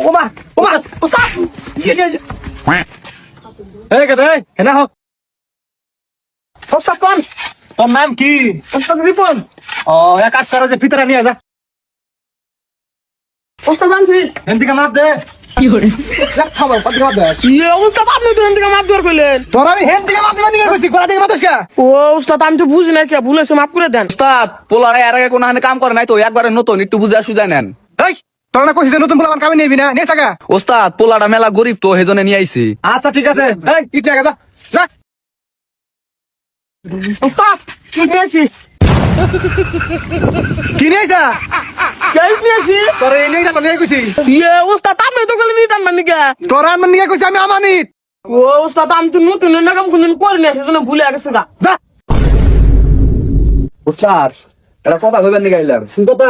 ওমা ওমা ওস্তাদ এই কেদে হেনা হোক ওস্তাদ কোন? তোর নাম কি? ওস্তাদ রিপন। ও এক কাজ করো যে ভিতরে নিয়ে যা ওস্তাদ আনছি। এদিকে মাপ দে কি করে? দেখ খাবার কত মাপ দে ওস্তাদ আপনি তো এদিকে মাপ দেওয়ার কইলেন। তোর আমি হেন দিকে মাপ দিবা নিয়ে কইছি গোলা দিকে মাপস কা ও ওস্তাদ আমি তো বুঝি না কে ভুলেছে মাফ করে দেন। ওস্তাদ পোলারে এর আগে কোনো হানে কাম করে নাই তো একবারে নতুন একটু বুঝে সুঝাই নেন। এই তোর না কইছিস যে নতুন বলা কামে নিবি না নিয়ে থাকা ওস্তাদ পোলাটা মেলা গরিব তো হেজনে নিয়ে আইছি। আচ্ছা ঠিক আছে এই কি টাকা যা যা ওস্তাদ কি নিয়েছিস? কি নিয়ে যা কে নিয়েছি? তোর এই নিয়ে যা নিয়ে কইছি ওস্তাদ আপনি তো গেলে নিতাম না নিকে। তোর আমার নিয়ে কইছি আমি আমানিত ও ওস্তাদ আমি তো নতুন নাকাম কোনদিন করি না সেজন্য ভুলে গেছে গা। যা ওস্তাদ এটা কথা কইবেন নি গাইলাম। সুন্দরটা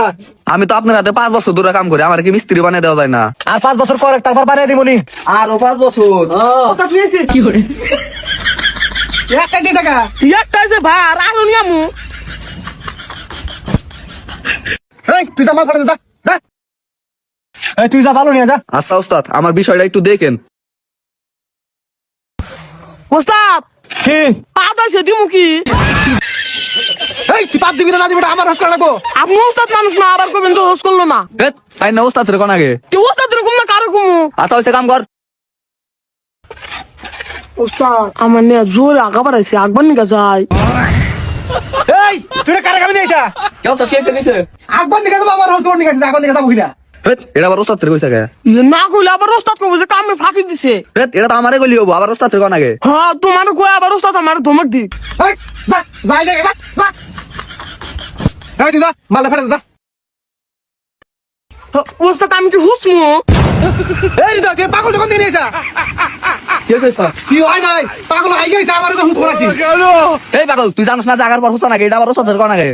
আমি তো আপনার হাতে 5 বছর ধরে কাম করি, আমার কি মিস্ত্রি বানিয়ে দেওয়া যায় না? আর 5 বছর পরে তারপর বানিয়ে দিবনি আরো 5 বছর। ওস্তাদ নিয়েছি কি করে? একটা কি জায়গা একটা আছে ভাই আর আরো নিয়ামু। এই তুই যা মাল ফেলে যা যা এই তুই যা ভালো নিয়ে যা আচ্ছা ওস্তাদ আমার বিষয়টা একটু দেখেন। ওস্তাদ কি পাপ আছে দিমু কি? এই তুই পাপ দিবি না দিবি না আমার হাত করে রাখবো আপনি ওস্তাদ মানুষ না আবার করবেন তো হোস করলো না। তাই না ওস্তাদ রে কোন আগে। তুই ওস্তাদ এরকম না কারো কমু। আচ্ছা হইছে কাম কর। ওস্তাদ আমার নিয়ে জোরে আগা বাড়াইছে আগবার নিকা যায়। এই তুই কারে কামে নিয়ে যা কেউ তো কেসে দিছে। আকবার নিয়ে যাবো আমার হাত করে নিয়ে যা আকবার নিয়ে যাবো কিনা এটা আবার ওস্তাদ রে কইছে কে? না কইলে আবার ওস্তাদ কমু যে কামে ফাঁকি দিছে। এটা তো আমারে কইলি হবো, আবার ওস্তাদ রে কোন আগে। হ্যাঁ তোমার কই আবার ওস্তাদ আমার ধমক দি। এই যা যাই যা যা এই তুই যা মাল ফেলে যা ওস্তাদ আমি কি হুসমু? এই রে তুই পাগল দোকান দিয়ে নিয়ে যা কি হইছে ওস্তাদ? কি হয় নাই পাগল আই গেছে আমার তো হুত নাকি এই পাগল তুই জানিস না জাগার পর হুসা নাকি, এটা আবার ওস্তাদ রে কোন আগে।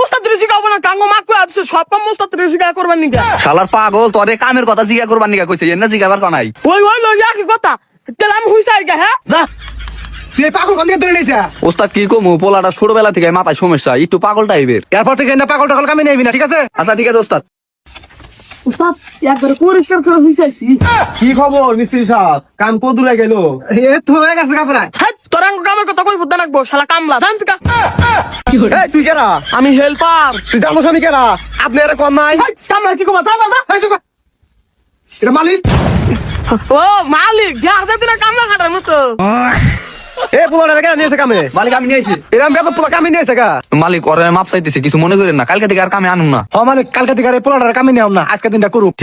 ওস্তাদ রে শিখাবো না কাঙ্গো মাক কই আছে সব কাম ওস্তাদ রে শিখা করবার নিকা। শালার পাগল তোরে কামের কথা জিজ্ঞাসা করবার নিকা কইছে, এনে জিজ্ঞাসার কোন নাই। ওই ওই লই কি কথা তেল আমি হুইসাই গা হ্যাঁ। যা তুই এই পাগল কোন দিকে ধরে নিয়ে যা ওস্তাদ কি কমু, পোলাটা ছোটবেলা থেকে মাথায় সমস্যা, একটু পাগল টাইপের। এরপর থেকে না পাগল টাগল কামে নিবি না ঠিক আছে আচ্ছা ঠিক আছে ওস্তাদ। ওস্তাদ একবার পরিষ্কার করে হুইসাইছি। কি খবর মিস্ত্রি সাহেব কাম কো দূরে গেল এ তো হয়ে গেছে কাপড়া হ্যাঁ তোরাঙ্গ কামের কথা কই বুদ্ধা রাখবো শালা কামলা জানতে কা। এই তুই কেরা আমি হেল্পার। তুই জানো আমি কেরা আপনি এর কোন নাই কামলা কি কমা যা যা যা। এই চুপ কর। এটা মালিক ও মালিক যা যা দিনা কামলা খাটার মতো। এ পোলাটা কেন নিয়েছে কামে মালিক আমি নিয়েছি। এরম বেদ পোলা কামে নিয়েছে কা মালিক ওরে মাপ চাইতেছে, কিছু মনে করেন না, কালকে থেকে আর কামে আনুন না। হ মানে কালকে থেকে পোলাটার কামে নিও না আজকে দিনটা করুক